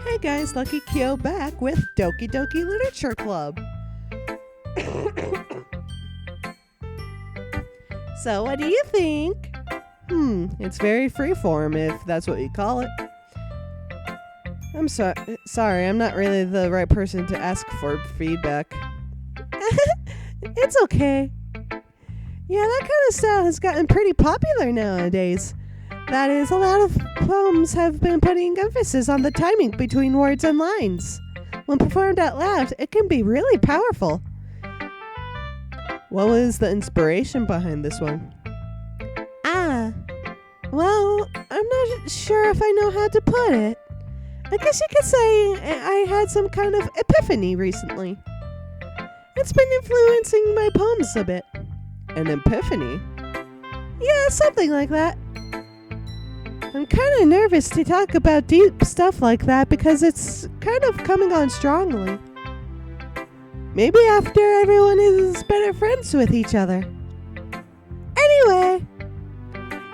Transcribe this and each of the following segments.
Hey guys, Lucky Kyo back with Doki Doki Literature Club. So what do you think? It's very freeform if that's what you call it. I'm sorry, I'm not really the right person to ask for feedback. It's okay. Yeah, that kind of style has gotten pretty popular nowadays. That is, a lot of poems have been putting emphasis on the timing between words and lines. When performed out loud, it can be really powerful. What was the inspiration behind this one? Well, I'm not sure if I know how to put it. I guess you could say I had some kind of epiphany recently. It's been influencing my poems a bit. An epiphany? Yeah, something like that. I'm kind of nervous to talk about deep stuff like that because it's kind of coming on strongly. Maybe after everyone is better friends with each other. Anyway,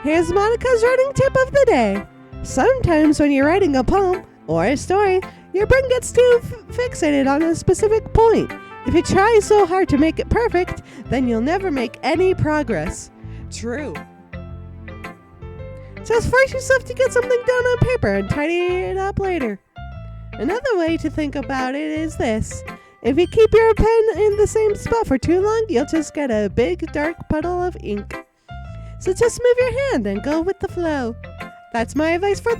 here's Monika's writing tip of the day. Sometimes when you're writing a poem or a story, your brain gets too fixated on a specific point. If you try so hard to make it perfect, then you'll never make any progress. True. Just force yourself to get something down on paper and tidy it up later. Another way to think about it is this. If you keep your pen in the same spot for too long, you'll just get a big dark puddle of ink. So just move your hand and go with the flow. That's my advice for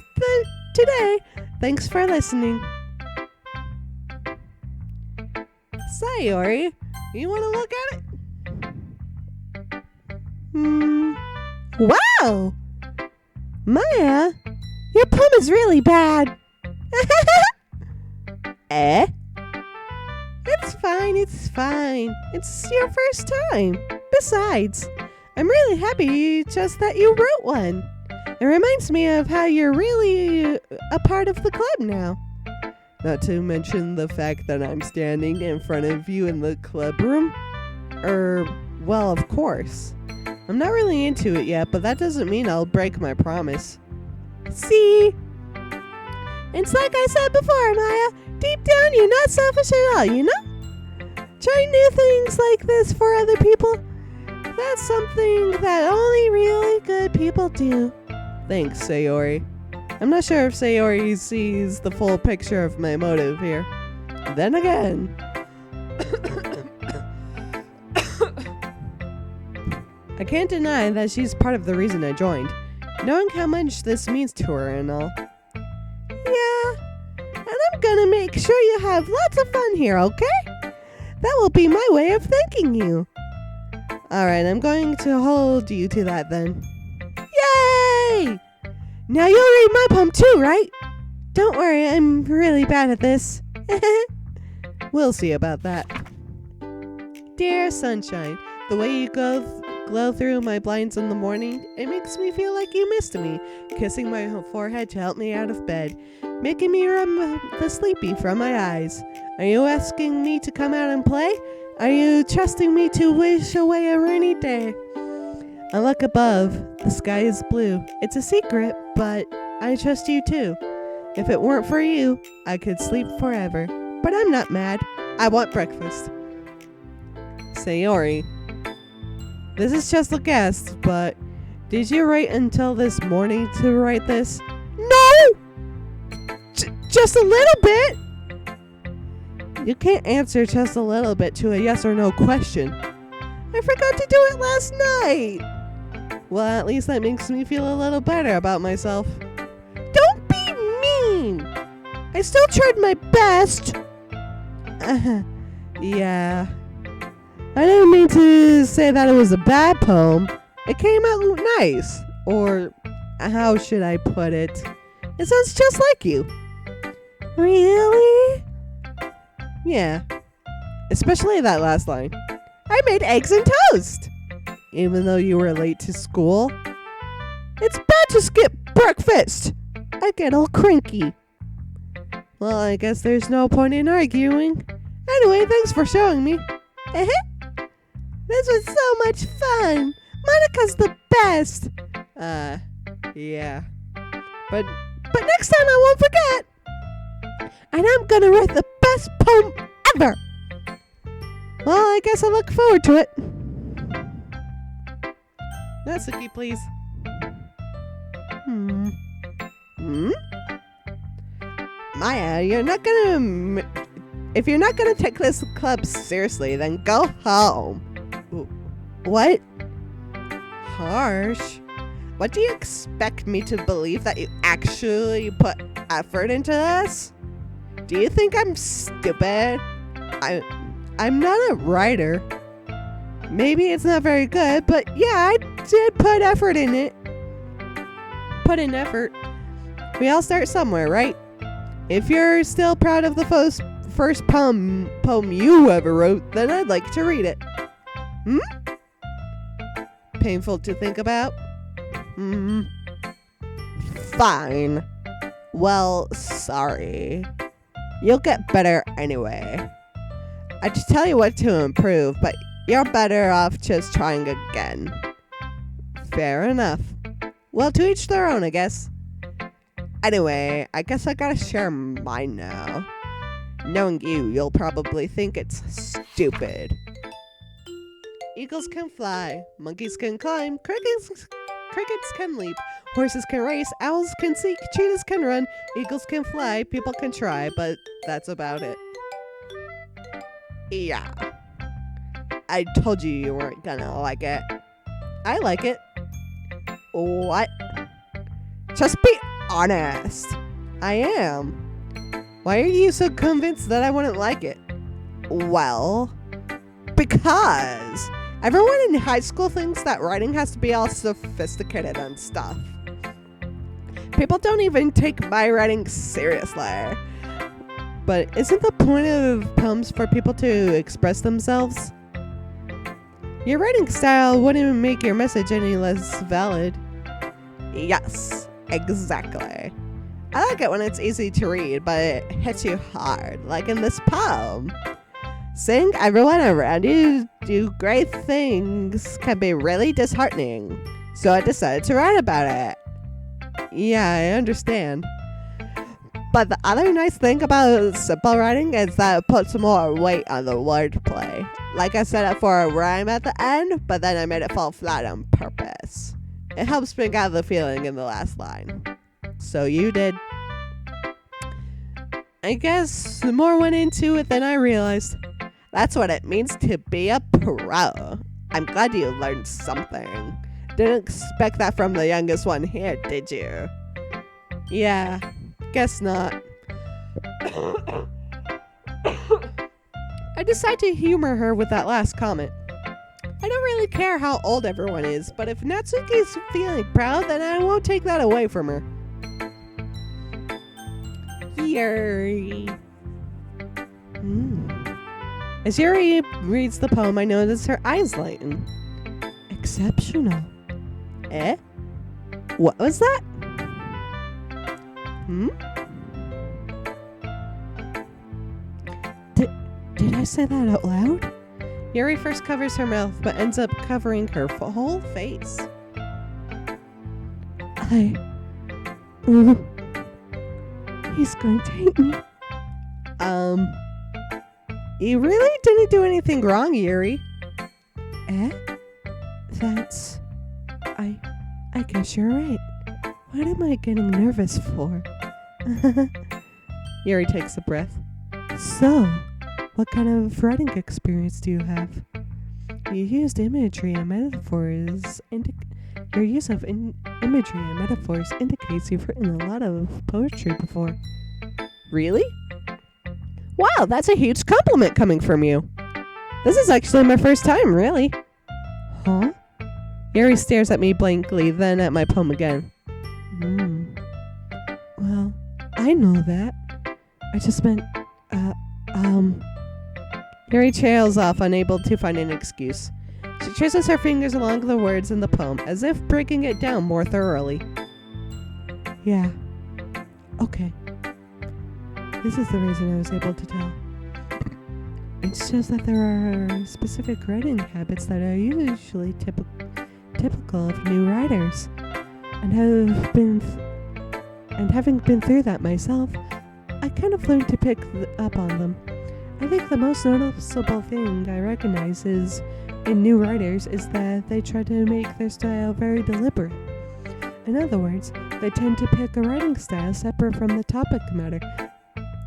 today. Thanks for listening. Say, Yuri, you want to look at it? Wow! Maya, your poem is really bad. Eh? It's fine. It's your first time. Besides, I'm really happy just that you wrote one. It reminds me of how you're really a part of the club now. Not to mention the fact that I'm standing in front of you in the club room. Well, of course. I'm not really into it yet, but that doesn't mean I'll break my promise. See? It's like I said before, Maya. Deep down, you're not selfish at all, you know? Trying new things like this for other people, that's something that only really good people do. Thanks, Sayori. I'm not sure if Sayori sees the full picture of my motive here. Then again, I can't deny that she's part of the reason I joined, knowing how much this means to her and all. Yeah, and I'm gonna make sure you have lots of fun here, okay? That will be my way of thanking you. Alright, I'm going to hold you to that then. Yay! Now you'll read my poem too, right? Don't worry, I'm really bad at this. We'll see about that. Dear sunshine, the way you glow through my blinds in the morning, it makes me feel like you missed me, kissing my forehead to help me out of bed, making me rub the sleepy from my eyes. Are you asking me to come out and play? Are you trusting me to wish away a rainy day? I look above. The sky is blue. It's a secret, but I trust you too. If it weren't for you, I could sleep forever. But I'm not mad. I want breakfast. Sayori, this is just a guess, but did you wait until this morning to write this? No! Just a little bit? You can't answer just a little bit to a yes or no question. I forgot to do it last night. Well, at least that makes me feel a little better about myself. Don't be mean. I still tried my best. Yeah. I didn't mean to say that it was a bad poem. It came out nice. Or how should I put it? It sounds just like you. Really? Yeah. Especially that last line. I made eggs and toast. Even though you were late to school. It's bad to skip breakfast. I get all cranky. Well, I guess there's no point in arguing. Anyway, thanks for showing me. This was so much fun. Monika's the best. Yeah. But next time I won't forget. and I'm gonna write the best poem ever. Well, I guess I look forward to it. Natsuki, please. Maya, if you're not gonna take this club seriously, then go home. What? Harsh. What do you expect me to believe, that you actually put effort into this? Do you think I'm stupid? I'm not a writer. Maybe it's not very good, but yeah, I did put effort in it. Put in effort. We all start somewhere, right? If you're still proud of the first poem you ever wrote, then I'd like to read it. Painful to think about? Fine. Well, sorry. You'll get better anyway. I just tell you what to improve, but you're better off just trying again. Fair enough. Well, to each their own, I guess. Anyway, I guess I gotta share mine now. Knowing you'll probably think it's stupid. Eagles can fly, monkeys can climb, crickets can leap, horses can race, owls can seek, cheetahs can run, eagles can fly, people can try, but that's about it. Yeah. I told you weren't gonna like it. I like it. What? Just be honest. I am. Why are you so convinced that I wouldn't like it? Well, because everyone in high school thinks that writing has to be all sophisticated and stuff. People don't even take my writing seriously. But isn't the point of poems for people to express themselves? Your writing style wouldn't make your message any less valid. Yes, exactly. I like it when it's easy to read, but it hits you hard, like in this poem. Seeing everyone around you do great things can be really disheartening, so I decided to write about it. Yeah, I understand. But the other nice thing about simple writing is that it puts more weight on the wordplay. Like I set it for a rhyme at the end, but then I made it fall flat on purpose. It helps bring out the feeling in the last line. So you did. I guess more went into it than I realized. That's what it means to be a pro. I'm glad you learned something. Didn't expect that from the youngest one here, did you? Yeah, guess not. I decided to humor her with that last comment. I don't really care how old everyone is, but if Natsuki's feeling proud, then I won't take that away from her. Yuri. As Yuri reads the poem, I notice her eyes lighten. Exceptional. Eh? What was that? Did I say that out loud? Yuri first covers her mouth, but ends up covering her whole face. He's going to hate me. You really didn't do anything wrong, Yuri. Eh? That's... I guess you're right. What am I getting nervous for? Yuri takes a breath. So, what kind of writing experience do you have? You used imagery and metaphors. Your use of imagery and metaphors indicates you've written a lot of poetry before. Really? Wow, that's a huge compliment coming from you. This is actually my first time, really. Huh? Yuri stares at me blankly, then at my poem again. Well, I know that. I just meant, Yuri trails off, unable to find an excuse. She traces her fingers along the words in the poem, as if breaking it down more thoroughly. Yeah. Okay. This is the reason I was able to tell. It's just that there are specific writing habits that are usually typical of new writers. And having been through that myself, I kind of learned to pick up on them. I think the most noticeable thing I recognize is in new writers is that they try to make their style very deliberate. In other words, they tend to pick a writing style separate from the topic matter,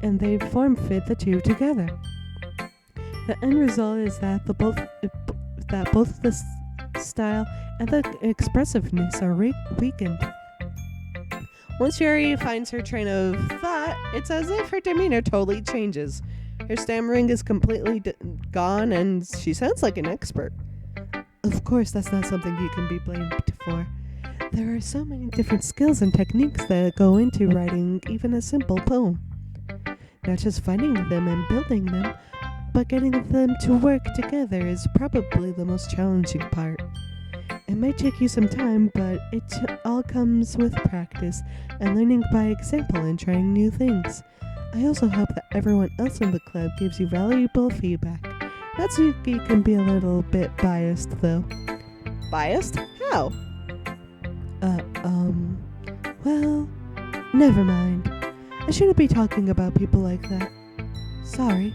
and they form fit the two together. The end result is that both the style and the expressiveness are weakened. Once Yuri finds her train of thought, it's as if her demeanor totally changes. Her stammering is completely gone, and she sounds like an expert. Of course, that's not something you can be blamed for. There are so many different skills and techniques that go into writing even a simple poem. Not just finding them and building them, but getting them to work together is probably the most challenging part. It might take you some time, but it all comes with practice and learning by example and trying new things. I also hope that everyone else in the club gives you valuable feedback. Natsuki can be a little bit biased, though. Biased? How? Well, never mind. I shouldn't be talking about people like that. Sorry.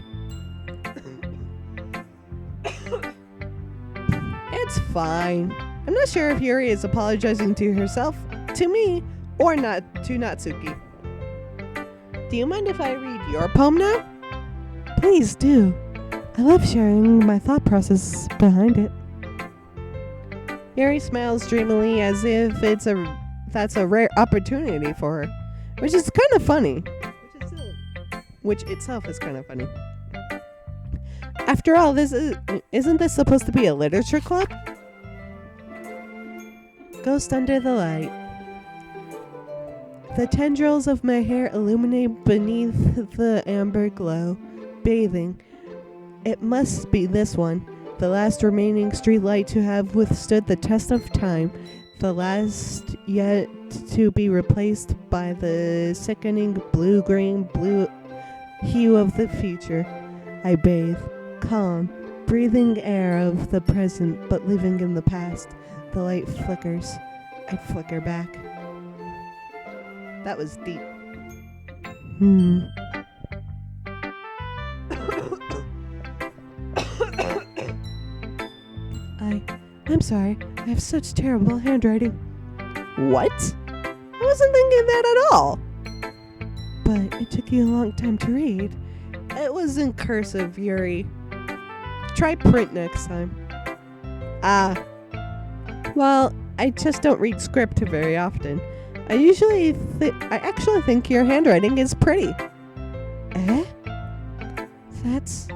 It's fine. I'm not sure if Yuri is apologizing to herself, to me, or not to Natsuki. Do you mind if I read your poem now? Please do. I love sharing my thought process behind it. Yuri smiles dreamily as if that's a rare opportunity for her, which is kind of funny. Which itself is kind of funny. After all, isn't this supposed to be a literature club? Ghost under the light. The tendrils of my hair illuminate beneath the amber glow, bathing. It must be this one, the last remaining streetlight to have withstood the test of time, the last yet to be replaced by the sickening blue-green blue hue of the future. I bathe, calm, breathing air of the present, but living in the past. The light flickers. I flicker back. That was deep. I'm sorry. I have such terrible handwriting. What? I wasn't thinking that at all. But it took you a long time to read. It was in cursive, Yuri. Try print next time. Well, I just don't read script very often. I actually think your handwriting is pretty. That's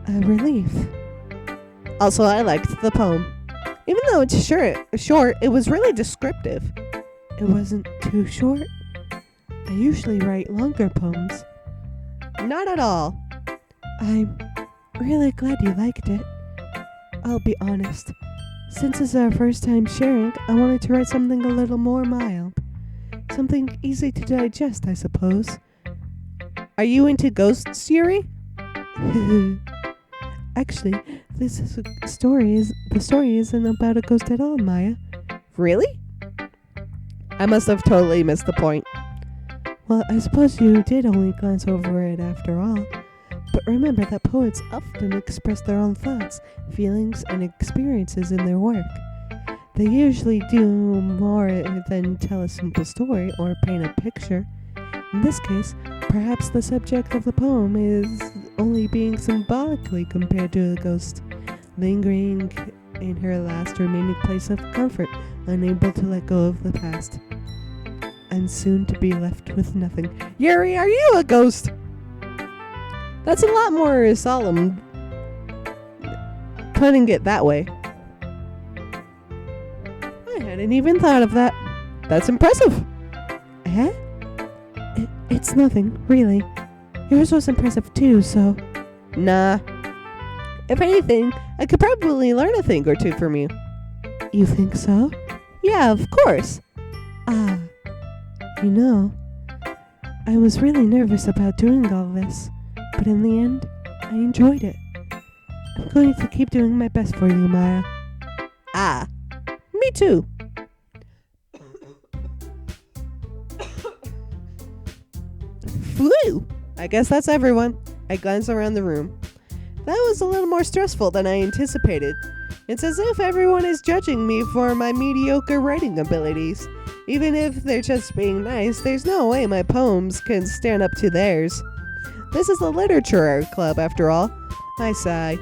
a relief. Also, I liked the poem. Even though it's short, it was really descriptive. It wasn't too short. I usually write longer poems. Not at all. I'm really glad you liked it. I'll be honest. Since it's our first time sharing, I wanted to write something a little more mild. Something easy to digest, I suppose. Are you into ghosts, Yuri? Actually, the story isn't about a ghost at all, Maya. Really? I must have totally missed the point. Well, I suppose you did only glance over it after all. But remember that poets often express their own thoughts, feelings, and experiences in their work. They usually do more than tell a simple story or paint a picture. In this case, perhaps the subject of the poem is only being symbolically compared to a ghost, lingering in her last remaining place of comfort, unable to let go of the past, and soon to be left with nothing. Yuri, are you a ghost? That's a lot more solemn, putting it that way. I hadn't even thought of that. That's impressive. It's nothing, really. Yours was impressive too, so... Nah. If anything, I could probably learn a thing or two from you. You think so? Yeah, of course. You know, I was really nervous about doing all this, but in the end, I enjoyed it. I'm going to keep doing my best for you, Maya. Me too. Phew. Phew! I guess that's everyone. I glance around the room. That was a little more stressful than I anticipated. It's as if everyone is judging me for my mediocre writing abilities. Even if they're just being nice, there's no way my poems can stand up to theirs. This is a literature club, after all. I sigh.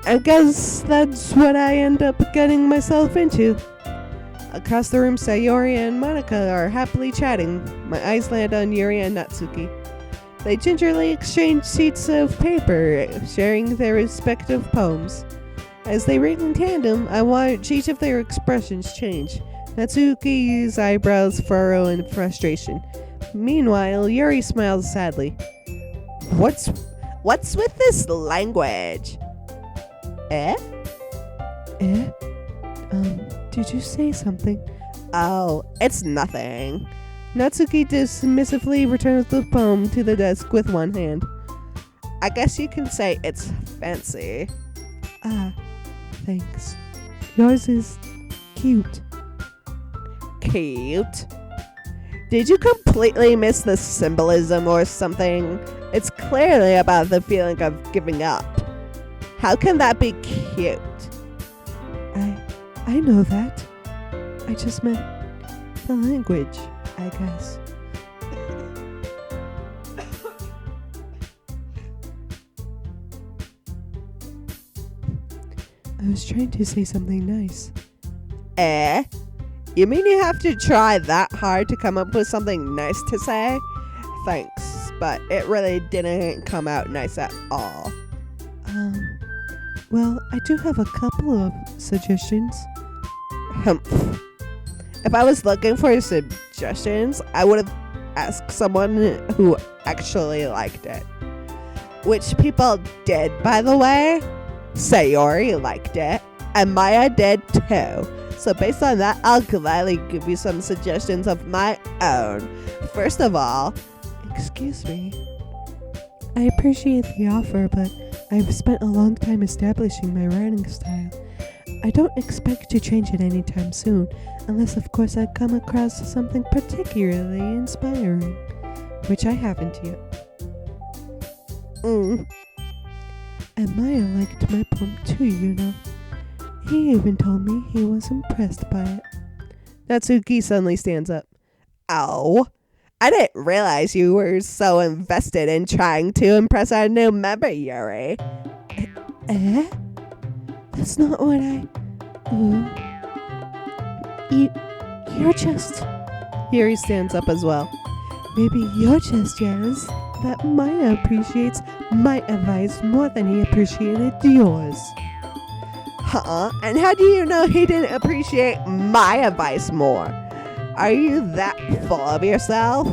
I guess that's what I end up getting myself into. Across the room, Sayori and Monika are happily chatting. My eyes land on Yuri and Natsuki. They gingerly exchange sheets of paper, sharing their respective poems. As they read in tandem, I watch each of their expressions change. Natsuki's eyebrows furrow in frustration. Meanwhile, Yuri smiles sadly. What's with this language? Eh? Did you say something? Oh, it's nothing. Natsuki dismissively returns the poem to the desk with one hand. I guess you can say it's fancy. Ah, thanks. Yours is cute. Cute? Did you completely miss the symbolism or something? It's clearly about the feeling of giving up. How can that be cute? I know that. I just meant the language, I guess. I was trying to say something nice. Eh? You mean you have to try that hard to come up with something nice to say? Thanks, but it really didn't come out nice at all. Well, I do have a couple of suggestions. Humph. If I was looking for suggestions, I would have asked someone who actually liked it. Which people did, by the way. Sayori liked it, and Maya did too. So based on that, I'll gladly give you some suggestions of my own. First of all, excuse me. I appreciate the offer, but I've spent a long time establishing my writing style. I don't expect to change it anytime soon, unless of course I come across something particularly inspiring, which I haven't yet. And Maya liked my poem too, you know. He even told me he was impressed by it. Natsuki suddenly stands up. Ow. I didn't realize you were so invested in trying to impress our new member, Yuri. That's not what You're just... Yuri stands up as well. Maybe you're just jealous that Maya appreciates my advice more than he appreciated yours. Huh? And how do you know he didn't appreciate my advice more? Are you that full of yourself?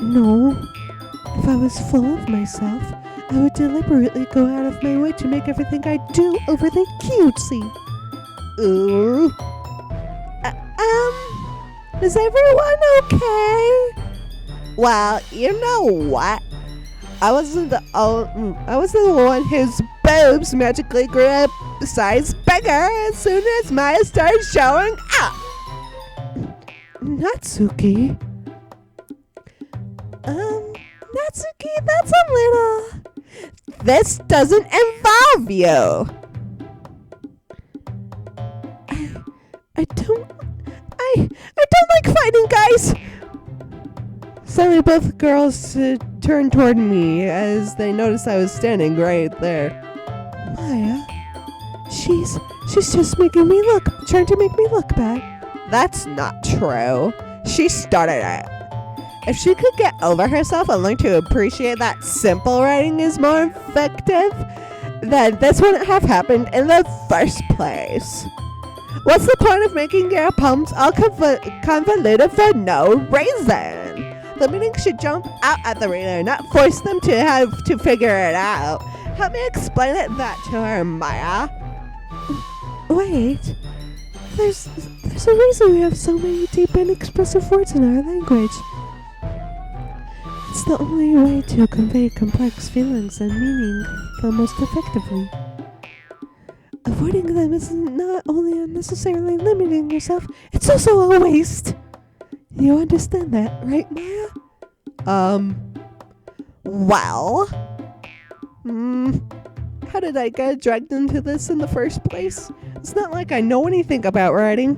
No. If I was full of myself, I would deliberately go out of my way to make everything I do overly cutesy. Ooh. Is everyone okay? Well, you know what? I wasn't the one whose boobs magically grew up size bigger as soon as Maya started showing up. Natsuki? Natsuki, that's a little... This doesn't involve you. I don't like fighting, guys. Suddenly both girls turned toward me as they noticed I was standing right there. Maya? She's just trying to make me look bad. That's not true. She started it. If she could get over herself and learn to appreciate that simple writing is more effective, then this wouldn't have happened in the first place. What's the point of making your poems all convoluted for no reason? The meaning should jump out at the reader, not force them to have to figure it out. Help me explain that to her, Maya. Wait. There's a reason we have so many deep and expressive words in our language. It's the only way to convey complex feelings and meaning the most effectively. Avoiding them is not only unnecessarily limiting yourself, it's also a waste. You understand that, right, Maya? Well... how did I get dragged into this in the first place? It's not like I know anything about writing.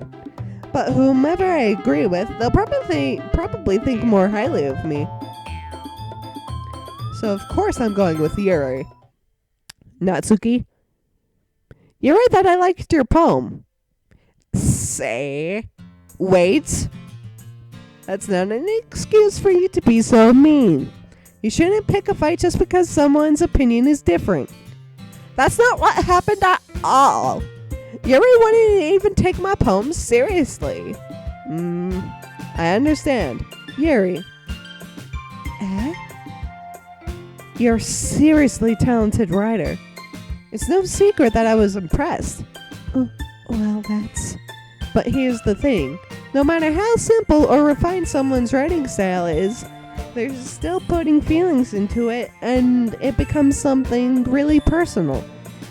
But whomever I agree with, they'll probably think more highly of me. So of course I'm going with Yuri. Natsuki? Yuri thought I liked your poem. Say? Wait. That's not an excuse for you to be so mean. You shouldn't pick a fight just because someone's opinion is different. That's not what happened at all. Yuri wouldn't even take my poems seriously. I understand. Yuri. You're a seriously talented writer. It's no secret that I was impressed. Well, that's... But here's the thing. No matter how simple or refined someone's writing style is, they're still putting feelings into it, and it becomes something really personal.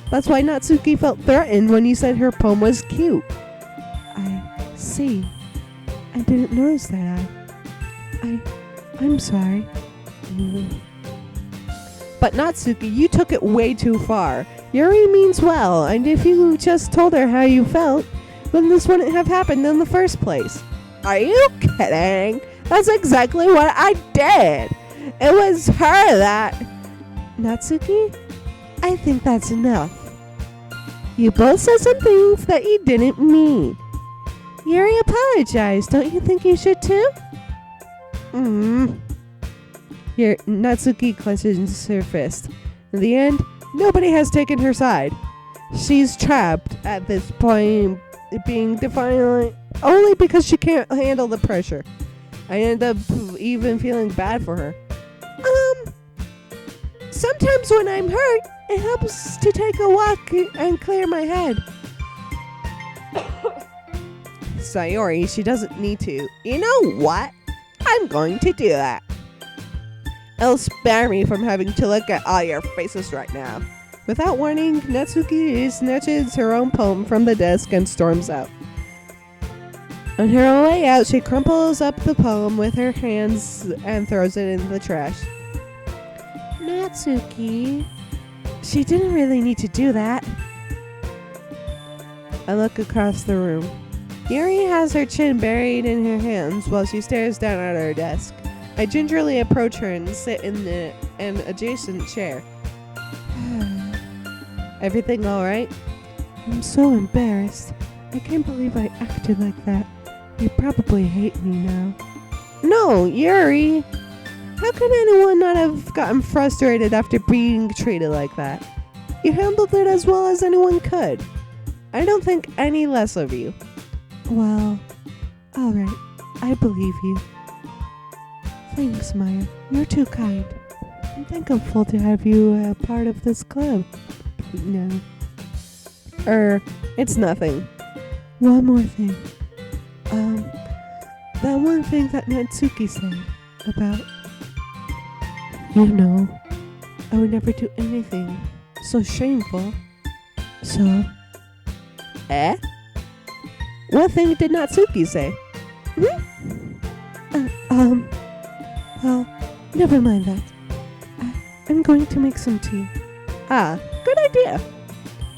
That's why Natsuki felt threatened when you said her poem was cute. I see. I didn't notice that. I'm sorry. But Natsuki, you took it way too far. Yuri means well, and if you just told her how you felt, then this wouldn't have happened in the first place. Are you kidding? That's exactly what I did. It was her that... Natsuki, I think that's enough. You both said some things that you didn't mean. Yuri apologized. Don't you think you should too? Here, Natsuki clenches her fist. In the end, nobody has taken her side. She's trapped at this point, being defiant only because she can't handle the pressure. I end up even feeling bad for her. Sometimes when I'm hurt, it helps to take a walk and clear my head. Sayori, she doesn't need to. You know what? I'm going to do that. It'll spare me from having to look at all your faces right now. Without warning, Natsuki snatches her own poem from the desk and storms out. On her way out, she crumples up the poem with her hands and throws it in the trash. Natsuki, she didn't really need to do that. I look across the room. Yuri has her chin buried in her hands while she stares down at her desk. I gingerly approach her and sit in an adjacent chair. Everything all right? I'm so embarrassed. I can't believe I acted like that. You probably hate me now. No, Yuri! How could anyone not have gotten frustrated after being treated like that? You handled it as well as anyone could. I don't think any less of you. Well, alright. I believe you. Thanks, Maya. You're too kind. I'm thankful to have you a part of this club. No. It's nothing. One more thing. That one thing that Natsuki said about... You know, I would never do anything so shameful. So... What thing did Natsuki say? Well, never mind that. I'm going to make some tea. Good idea.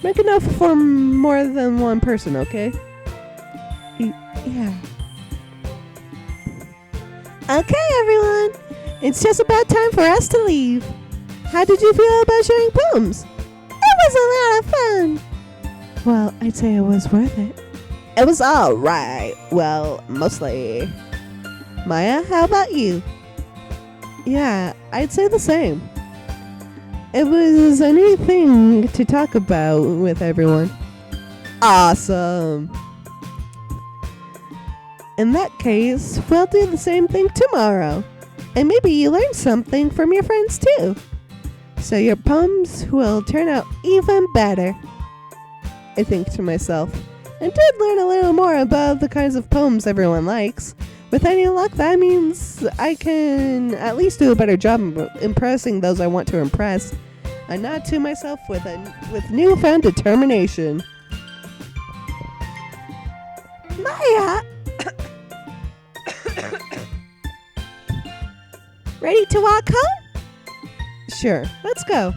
Make enough for more than one person, okay? Yeah. Okay, everyone. It's just about time for us to leave. How did you feel about sharing poems? It was a lot of fun. Well, I'd say it was worth it. It was alright. Well, mostly. Maya, how about you? Yeah, I'd say the same. It was a neat thing to talk about with everyone. Awesome. In that case, we'll do the same thing tomorrow. And maybe you learn something from your friends too. So your poems will turn out even better. I think to myself. I did learn a little more about the kinds of poems everyone likes. With any luck, that means I can at least do a better job of impressing those I want to impress. I nod to myself with newfound determination. Maya! Ready to walk home? Sure, let's go.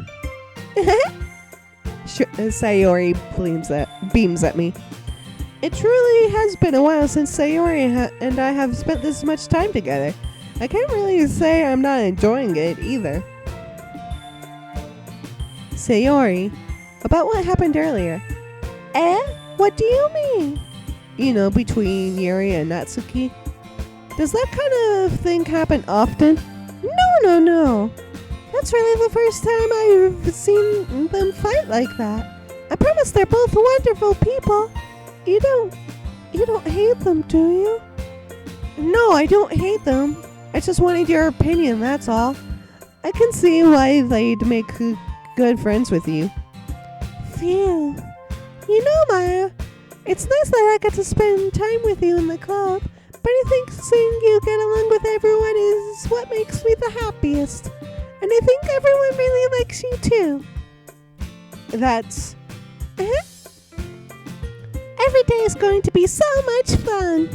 Sayori beams at me. It truly has been a while since Sayori and I have spent this much time together. I can't really say I'm not enjoying it either. Sayori, about what happened earlier. What do you mean? You know, between Yuri and Natsuki. Does that kind of thing happen often? No. That's really the first time I've seen them fight like that. I promise they're both wonderful people. You don't hate them, do you? No, I don't hate them. I just wanted your opinion, that's all. I can see why they'd make good friends with you. Phew. You know, Maya, it's nice that I get to spend time with you in the club, but I think seeing you get along with everyone is what makes me the happiest. And I think everyone really likes you too. That's... Every day is going to be so much fun.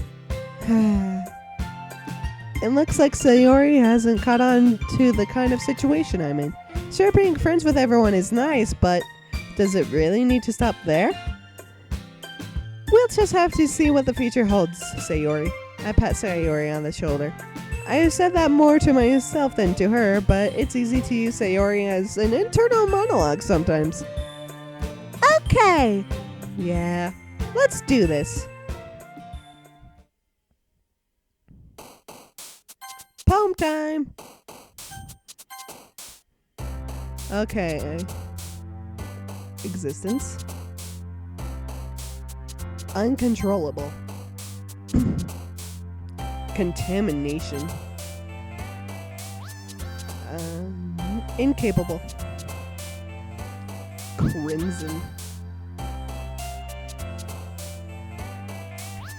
It looks like Sayori hasn't caught on to the kind of situation I'm in. Sure, being friends with everyone is nice, but does it really need to stop there? We'll just have to see what the future holds, Sayori. I pat Sayori on the shoulder. I have said that more to myself than to her, but it's easy to use Sayori as an internal monologue sometimes. Okay. Yeah, let's do this. Poem time. Okay. Existence. Uncontrollable. Contamination. Incapable. Crimson.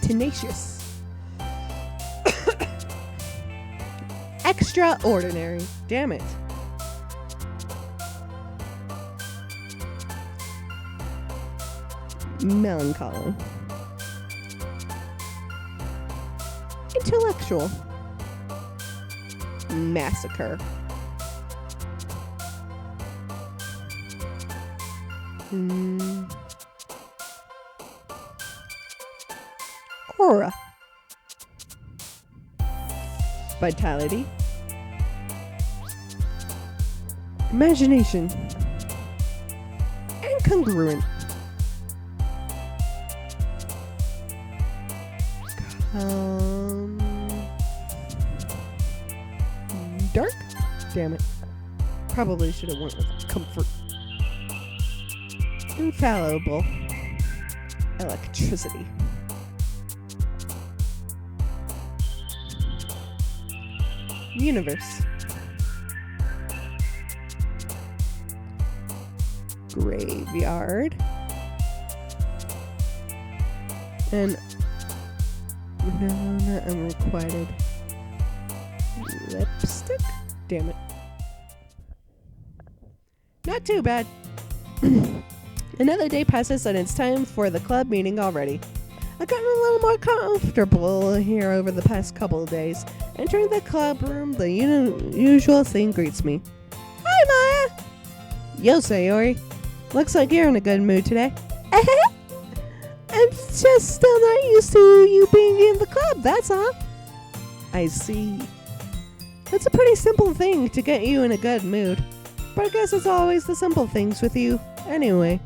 Tenacious. Extraordinary. Damn it. Melancholy. Intellectual. Massacre. Aura. Vitality. Imagination. Incongruent. Dark? Damn it. Probably should have went with comfort. Infallible. Electricity. Universe. Graveyard. And no, not unrequited. Lipstick? Damn it. Not too bad. Another day passes and it's time for the club meeting already. I've gotten a little more comfortable here over the past couple of days. Entering the club room, the usual scene greets me. Hi, Maya! Yo, Sayori. Looks like you're in a good mood today. I'm just still not used to you being in the club, that's all. I see. It's a pretty simple thing to get you in a good mood. But I guess it's always the simple things with you, anyway.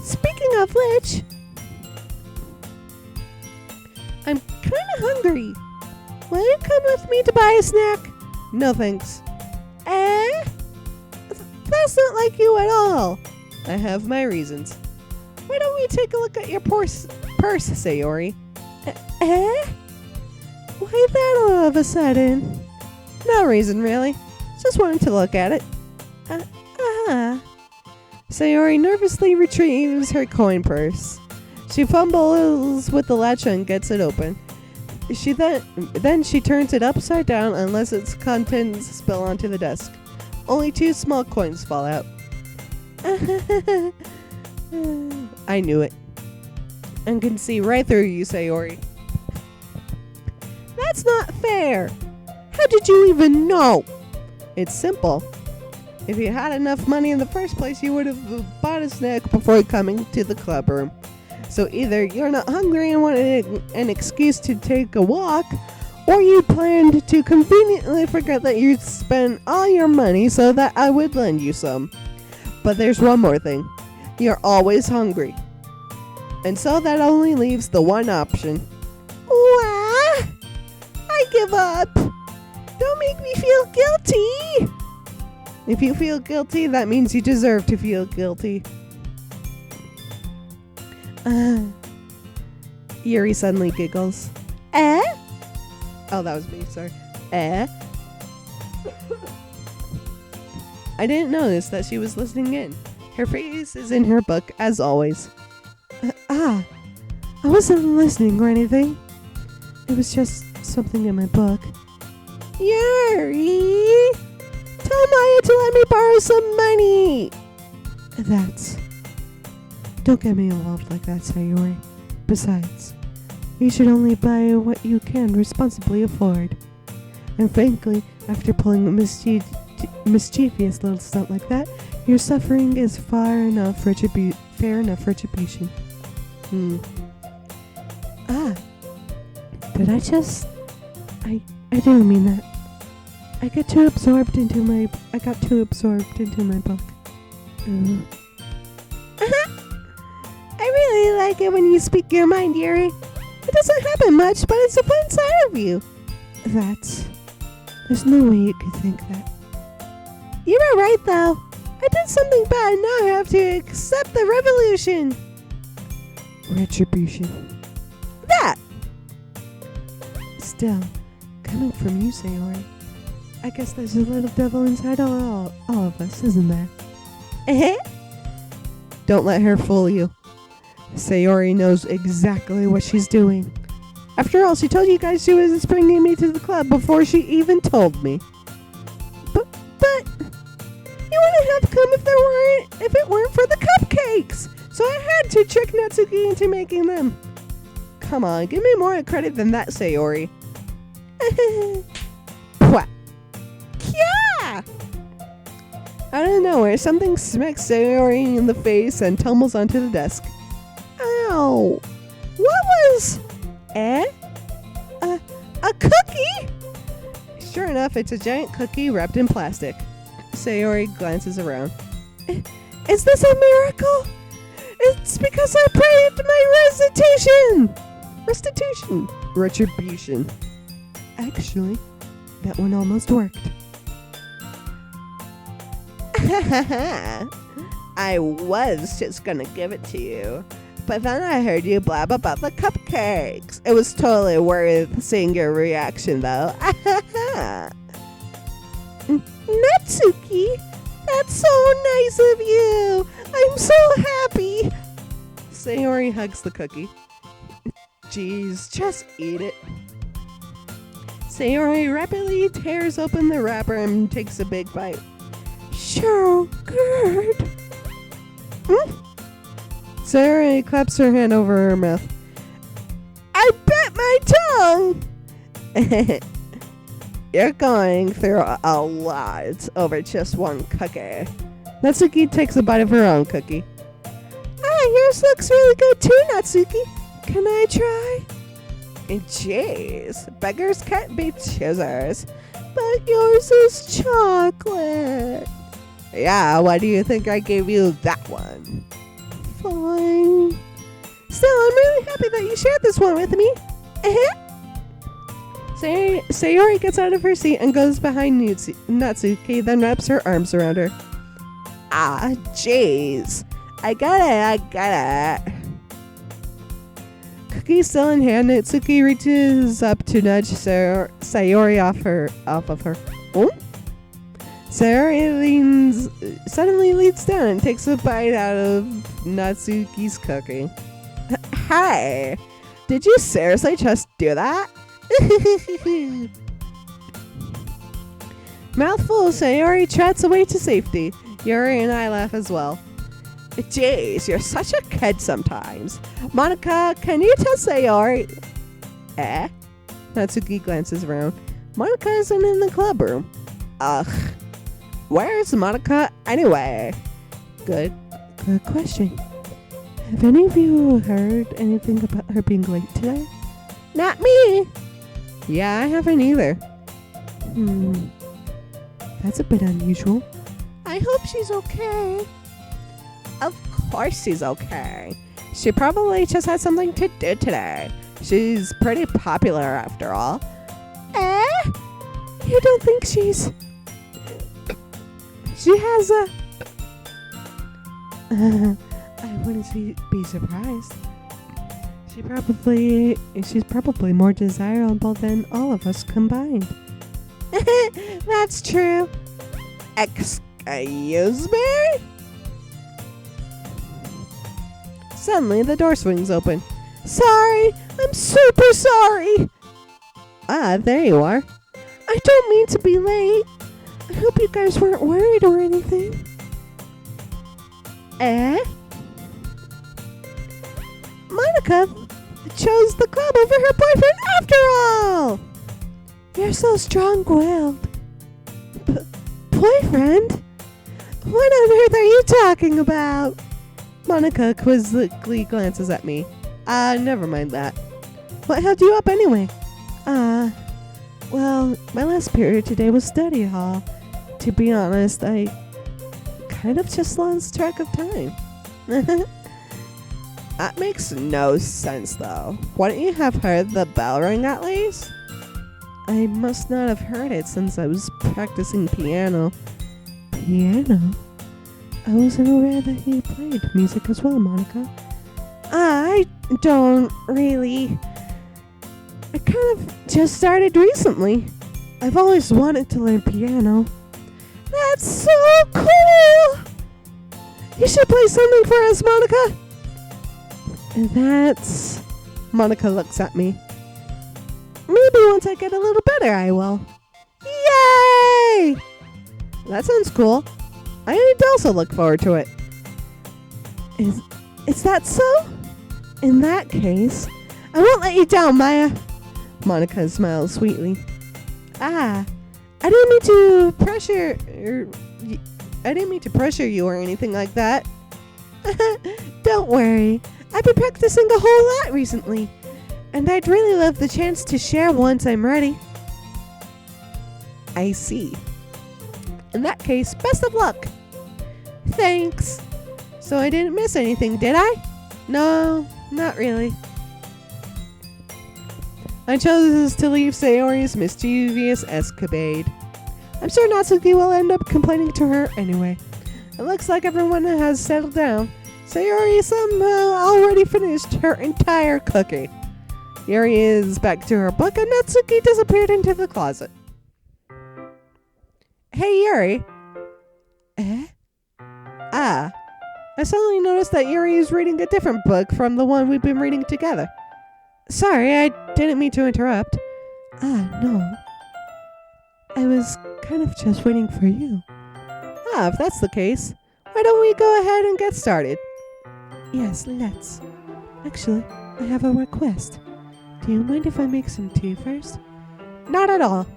Speaking of which, I'm kinda hungry. Will you come with me to buy a snack? No thanks. That's not like you at all. I have my reasons. Why don't we take a look at your purse, Sayori? Why that all of a sudden? No reason, really. Just wanted to look at it. Sayori nervously retrieves her coin purse. She fumbles with the latch and gets it open. Then she turns it upside down and lets its contents spill onto the desk. Only 2 small coins fall out. I knew it. I can see right through you, Sayori. That's not fair. How How did you even know? It's simple. If you had enough money in the first place, you would have bought a snack before coming to the club room. So either you're not hungry and wanted an excuse to take a walk, or you planned to conveniently forget that you'd spent all your money so that I would lend you some. But there's one more thing. You're always hungry. And so that only leaves the one option. Wah! I give up. Don't make me feel guilty. If you feel guilty, that means you deserve to feel guilty. Yuri suddenly giggles. Eh? Oh, that was me, sorry. Eh? I didn't notice that she was listening in. Her face is in her book, as always. I wasn't listening or anything. It was just something in my book. Yuri! Tell Maya to let me borrow some money! Don't get me involved like that, Sayori. Besides, you should only buy what you can responsibly afford. And frankly, after pulling a mischievous little stunt like that, your suffering is fair enough retribution. Did I just... I didn't mean that. I got too absorbed into my book. I really like it when you speak your mind, Yuri. It doesn't happen much, but it's a fun side of you. There's no way you could think that. You were right, though. I did something bad, now I have to accept the revolution. Retribution. That! Still, coming from you, Sayori, I guess there's a little devil inside all of us, isn't there? Don't let her fool you. Sayori knows exactly what she's doing. After all, she told you guys she was bringing me to the club before she even told me. But you wouldn't have come if it weren't for the cupcakes. So I had to trick Natsuki into making them. Come on, give me more credit than that, Sayori. Pwah. Kya! Out of nowhere, something smacks Sayori in the face and tumbles onto the desk. Ow! What was... A cookie? Sure enough, it's a giant cookie wrapped in plastic. Sayori glances around. Is this a miracle? It's because I prayed my retribution. Actually, that one almost worked. I was just gonna give it to you, but then I heard you blab about the cupcakes. It was totally worth seeing your reaction, though. Natsuki, that's so nice of you. I'm so happy. Sayori hugs the cookie. Jeez, just eat it. Sayori rapidly tears open the wrapper and takes a big bite. So good. Sayori claps her hand over her mouth. I bit my tongue! You're going through a lot over just one cookie. Natsuki takes a bite of her own cookie. Yours looks really good too, Natsuki. Can I try? Jeez, beggars can't be choosers. But yours is chocolate. Yeah, why do you think I gave you that one? Fine. Still, I'm really happy that you shared this one with me. Sayori gets out of her seat and goes behind Natsuki, then wraps her arms around her. Jeez. I got it. Cookie still in hand, Natsuki reaches up to nudge Sayori off of her. Oh? Sayori suddenly leans down and takes a bite out of Natsuki's cookie. Hey, did you seriously just do that? Mouthful, Sayori trots away to safety. Yuri and I laugh as well. Jeez, you're such a kid sometimes. Monika, can you tell Sayori? Natsuki glances around. Monica isn't in the club room. Ugh. Where's Monica anyway? Good question. Have any of you heard anything about her being late today? Not me. Yeah, I haven't either. That's a bit unusual. I hope she's okay. Of course she's okay. She probably just had something to do today. She's pretty popular after all. You don't think she has a... I wouldn't be surprised. She's probably more desirable than all of us combined. That's true. Excuse me? Suddenly, the door swings open. Sorry, I'm super sorry. Ah, there you are. I don't mean to be late. I hope you guys weren't worried or anything. Monica chose the club over her boyfriend after all. You're so strong-willed. Boyfriend? What on earth are you talking about? Monica quizzically glances at me. Never mind that. What held you up anyway? Well, my last period today was study hall. To be honest, I kind of just lost track of time. That makes no sense, though. Wouldn't you have heard the bell ring at least? I must not have heard it since I was practicing piano. Piano? I wasn't aware that you played music as well, Monica. I don't really. I kind of just started recently. I've always wanted to learn piano. That's so cool! You should play something for us, Monica. Monica looks at me. Maybe once I get a little better, I will. Yay! That sounds cool. I'd also look forward to it. Is that so? In that case, I won't let you down, Maya. Monica smiles sweetly. I didn't mean to pressure you or anything like that. Don't worry. I've been practicing a whole lot recently, and I'd really love the chance to share once I'm ready. I see. In that case, best of luck. Thanks. So I didn't miss anything, did I? No, not really. I chose to leave Sayori's mischievous escapade. I'm sure Natsuki will end up complaining to her anyway. It looks like everyone has settled down. Sayori somehow already finished her entire cookie. Yuri is back to her book and Natsuki disappeared into the closet. Hey, Yuri. I suddenly noticed that Yuri is reading a different book from the one we've been reading together. Sorry, I didn't mean to interrupt. No. I was kind of just waiting for you. If that's the case, why don't we go ahead and get started? Yes, let's. Actually, I have a request. Do you mind if I make some tea first? Not at all.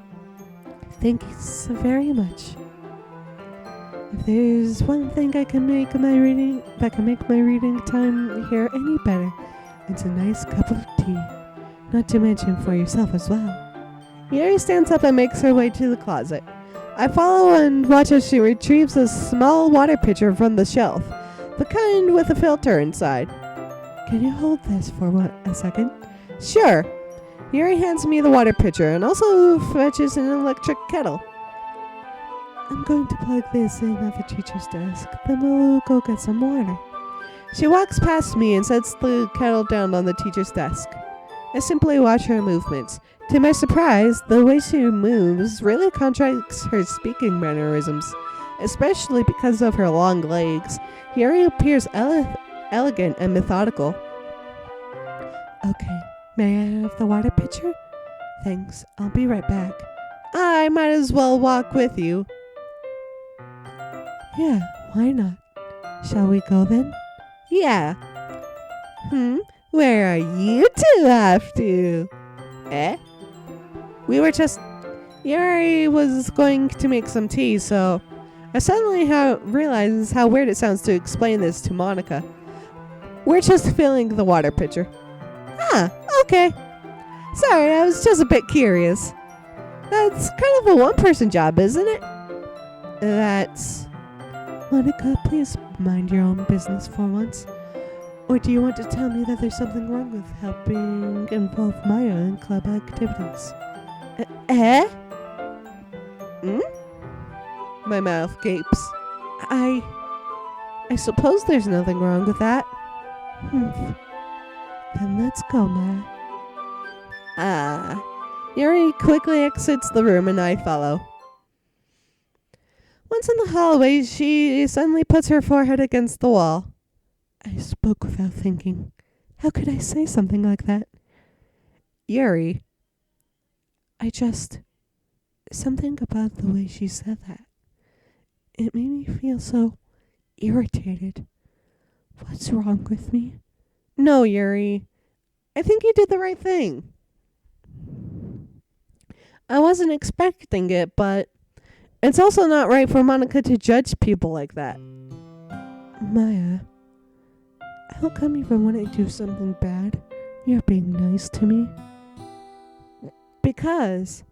Thank you so very much. If there's one thing that can make my reading time here any better, it's a nice cup of tea. Not to mention for yourself as well. Yuri stands up and makes her way to the closet. I follow and watch as she retrieves a small water pitcher from the shelf, the kind with a filter inside. Can you hold this for a second? Sure. Yuri hands me the water pitcher and also fetches an electric kettle. I'm going to plug this in at the teacher's desk, then we'll go get some water. She walks past me and sets the kettle down on the teacher's desk. I simply watch her movements. To my surprise, the way she moves really contradicts her speaking mannerisms, especially because of her long legs. Yuri appears elegant and methodical. Okay, may I have the water pitcher? Thanks, I'll be right back. I might as well walk with you. Yeah, why not? Shall we go then? Yeah. Where are you two off to? We were just Yuri was going to make some tea, so I suddenly realized how weird it sounds to explain this to Monika. We're just filling the water pitcher. Ah, okay. Sorry, I was just a bit curious. That's kind of a one-person job, isn't it? That's... Monika, please mind your own business for once. Or do you want to tell me that there's something wrong with helping involve Maya in club activities? Eh? Hmm? My mouth gapes. I suppose there's nothing wrong with that. Then let's go, Maya. Yuri quickly exits the room and I follow. Once in the hallway, she suddenly puts her forehead against the wall. I spoke without thinking. How could I say something like that? Yuri. Something about the way she said that. It made me feel so irritated. What's wrong with me? No, Yuri. I think you did the right thing. I wasn't expecting it, but it's also not right for Monika to judge people like that. Maya, how come even when I do something bad, you're being nice to me? Because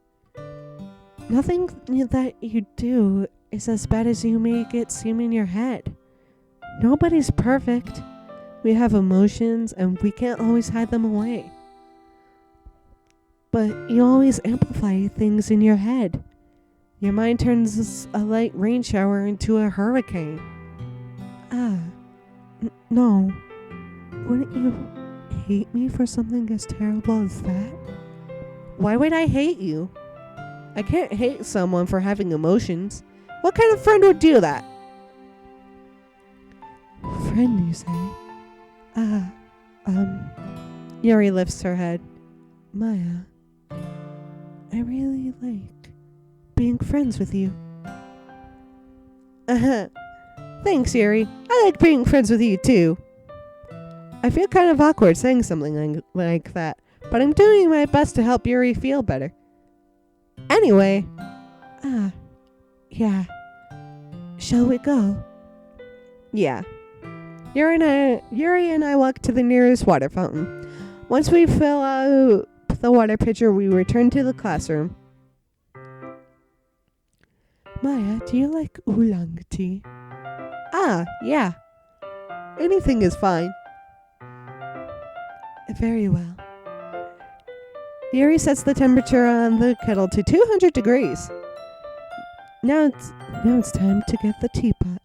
nothing that you do is as bad as you make it seem in your head. Nobody's perfect. We have emotions and we can't always hide them away. But you always amplify things in your head. Your mind turns a light rain shower into a hurricane. No. Wouldn't you hate me for something as terrible as that? Why would I hate you? I can't hate someone for having emotions. What kind of friend would do that? Friend, you say? Yuri lifts her head. Maya, I really like being friends with you. Thanks, Yuri. I like being friends with you, too. I feel kind of awkward saying something like that, but I'm doing my best to help Yuri feel better. Anyway, yeah. Shall we go? Yeah. Yuri and I walk to the nearest water fountain. Once we fill out the water pitcher, we return to the classroom. Maya, do you like oolong tea? Yeah. Anything is fine. Very well. Yuri sets the temperature on the kettle to 200 degrees. Now it's time to get the teapot.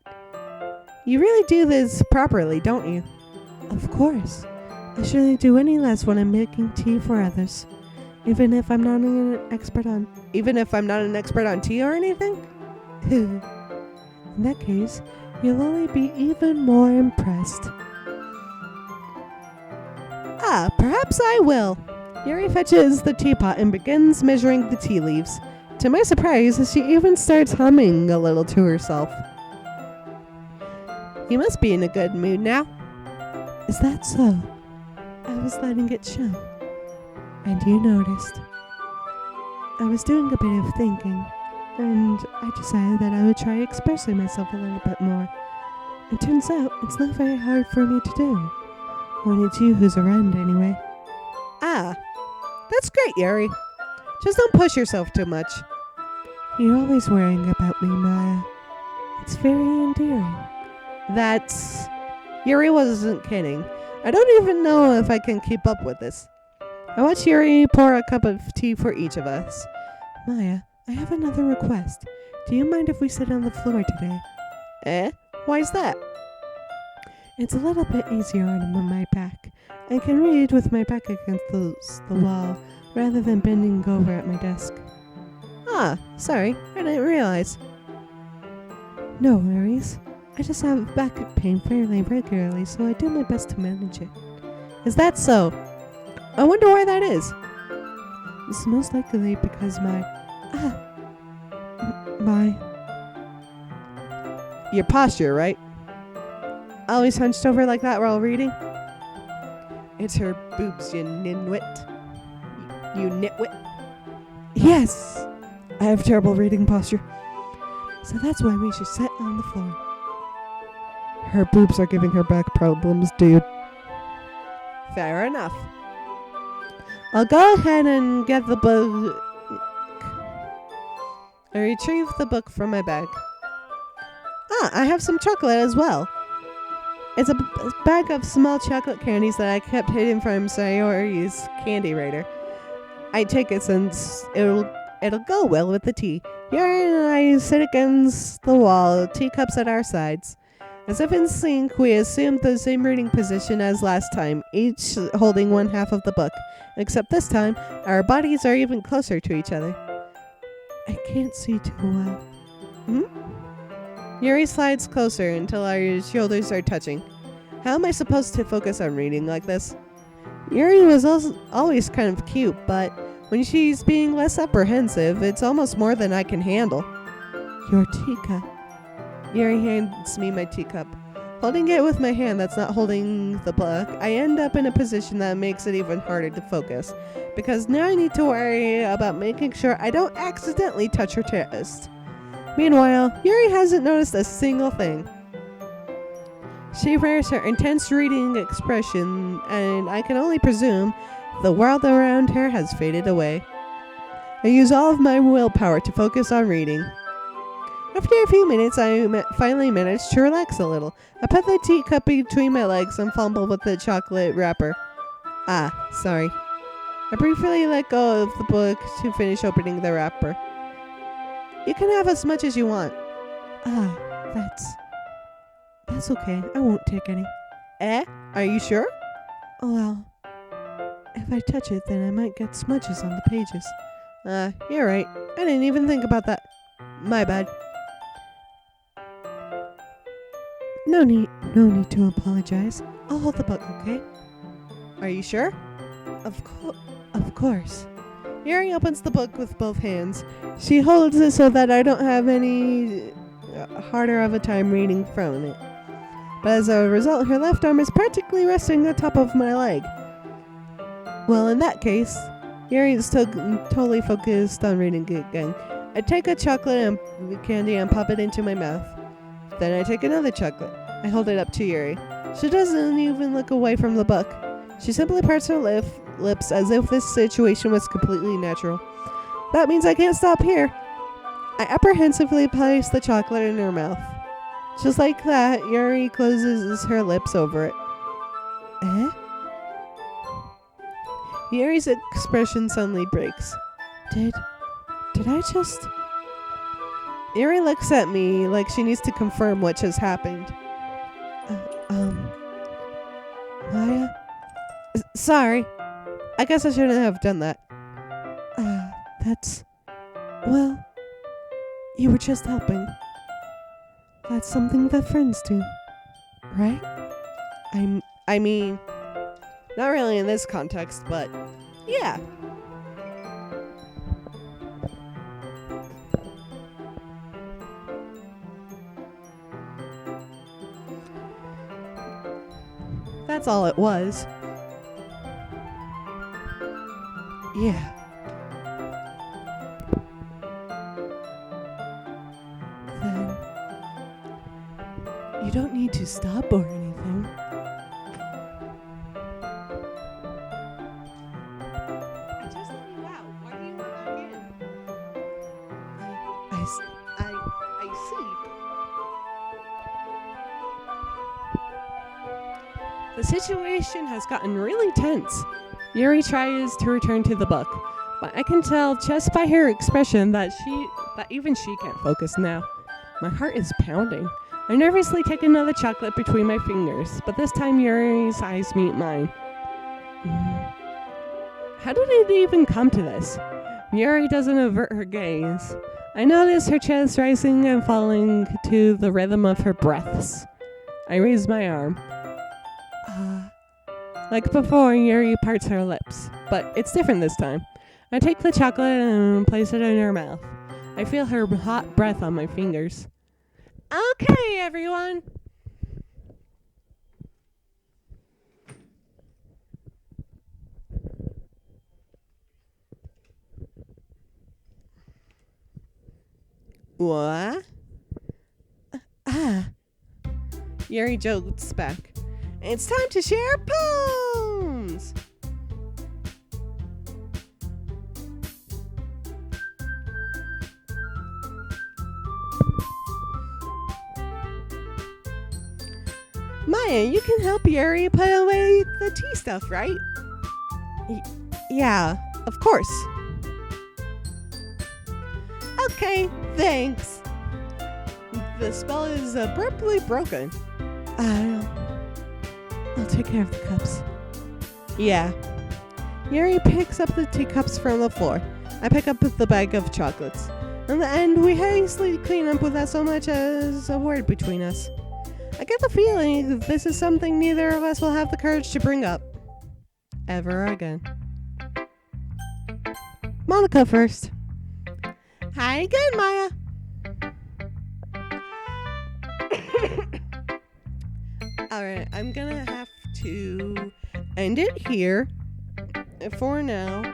You really do this properly, don't you? Of course. I shouldn't do any less when I'm making tea for others. Even if I'm not an expert on tea or anything? In that case, you'll only be even more impressed. Perhaps I will. Yuri fetches the teapot and begins measuring the tea leaves. To my surprise, she even starts humming a little to herself. You must be in a good mood now. Is that so? I was letting it show. And you noticed. I was doing a bit of thinking, and I decided that I would try expressing myself a little bit more. It turns out it's not very hard for me to do. When it's you who's around anyway. That's great, Yuri. Just don't push yourself too much. You're always worrying about me, Maya. It's very endearing. Yuri wasn't kidding. I don't even know if I can keep up with this. I watch Yuri pour a cup of tea for each of us. Maya, I have another request. Do you mind if we sit on the floor today? Why's that? It's a little bit easier on my back. I can read with my back against the wall rather than bending over at my desk. Sorry, I didn't realize. No worries. I just have back pain fairly regularly, so I do my best to manage it. Is that so? I wonder why that is. It's most likely because your posture, right? Always hunched over like that while reading? It's her boobs, you ninwit. You nitwit. Yes. I have terrible reading posture. So that's why we should sit on the floor. Her boobs are giving her back problems, dude. Fair enough. I'll go ahead and get the book. I retrieve the book from my bag. I have some chocolate as well. It's a bag of small chocolate candies that I kept hidden from Sayori's candy writer. I take it since it'll go well with the tea. Yuri and I sit against the wall, teacups at our sides. As if in sync, we assumed the same reading position as last time, each holding one half of the book. Except this time, our bodies are even closer to each other. I can't see too well. Yuri slides closer until our shoulders are touching. How am I supposed to focus on reading like this? Yuri was always kind of cute, but when she's being less apprehensive, it's almost more than I can handle. Your teacup. Yuri hands me my teacup. Holding it with my hand that's not holding the book, I end up in a position that makes it even harder to focus, because now I need to worry about making sure I don't accidentally touch her chest. Meanwhile, Yuri hasn't noticed a single thing. She wears her intense reading expression, and I can only presume the world around her has faded away. I use all of my willpower to focus on reading. After a few minutes, I finally managed to relax a little. I put the teacup between my legs and fumble with the chocolate wrapper. Sorry. I briefly let go of the book to finish opening the wrapper. You can have as much as you want. That's okay. I won't take any. Are you sure? Well, if I touch it, then I might get smudges on the pages. You're right. I didn't even think about that. My bad. No need to apologize. I'll hold the book, okay? Are you sure? Of course. Yuri opens the book with both hands. She holds it so that I don't have any harder of a time reading from it. But as a result, her left arm is practically resting on top of my leg. Well, in that case, Yuri is totally focused on reading again. I take a chocolate and candy and pop it into my mouth. Then I take another chocolate. I hold it up to Yuri. She doesn't even look away from the book. She simply parts her lips as if this situation was completely natural. That means I can't stop here. I apprehensively place the chocolate in her mouth. Just like that, Yuri closes her lips over it. Yuri's expression suddenly breaks. Did I just... Yuri looks at me like she needs to confirm what just happened. Maya? Sorry. I guess I shouldn't have done that. Well, you were just helping. That's something that friends do, right? I mean, not really in this context, but yeah. That's all it was. Yeah. Then you don't need to stop or anything. I just let you out. Why do you want back in? I see. The situation has gotten really tense. Yuri tries to return to the book, but I can tell just by her expression that even she can't focus now. My heart is pounding. I nervously take another chocolate between my fingers, but this time Yuri's eyes meet mine. How did it even come to this? Yuri doesn't avert her gaze. I notice her chest rising and falling to the rhythm of her breaths. I raise my arm. Like before, Yuri parts her lips, but it's different this time. I take the chocolate and place it in her mouth. I feel her hot breath on my fingers. Okay, everyone. What? Ah. Yuri jokes back. It's time to share poems! Maya, you can help Yuri put away the tea stuff, right? Yeah, of course. Okay, thanks. The spell is abruptly broken. I'll take care of the cups. Yeah. Yuri picks up the teacups from the floor. I pick up the bag of chocolates. In the end, we hastily clean up without so much as a word between us. I get the feeling that this is something neither of us will have the courage to bring up. Ever again. Monika first. Hi again, Maya. Alright, I'm gonna have to end it here for now.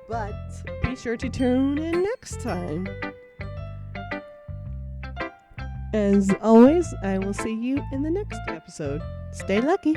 But be sure to tune in next time. As always, I will see you in the next episode. Stay lucky.